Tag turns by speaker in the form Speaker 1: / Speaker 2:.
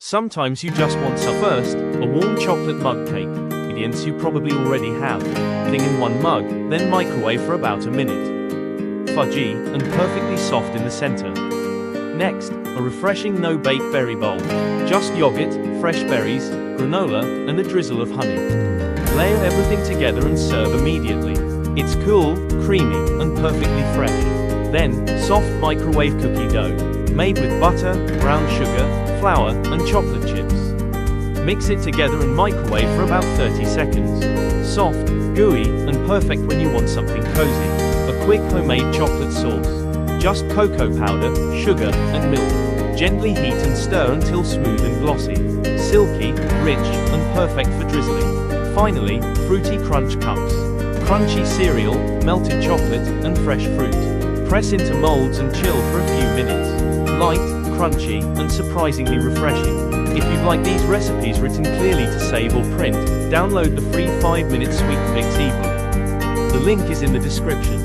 Speaker 1: Sometimes you just want some. First, a warm chocolate mug cake. Ingredients you probably already have. Thing in one mug, then microwave for about a minute. Fudgy and perfectly soft in the center. Next, a refreshing no-bake berry bowl. Just yogurt, fresh berries, granola, and a drizzle of honey. Layer everything together and serve immediately. It's cool, creamy, and perfectly fresh. Then, soft microwave cookie dough, made with butter, brown sugar, flour, and chocolate chips. Mix it together and microwave for about 30 seconds. Soft, gooey, and perfect when you want something cozy. A quick homemade chocolate sauce. Just cocoa powder, sugar, and milk. Gently heat and stir until smooth and glossy. Silky, rich, and perfect for drizzling. Finally, fruity crunch cups. Crunchy cereal, melted chocolate, and fresh fruit. Press into molds and chill for a few minutes. Light, crunchy, and surprisingly refreshing. If you'd like these recipes written clearly to save or print, download the free 5-minute Sweet Fix ebook. The link is in the description.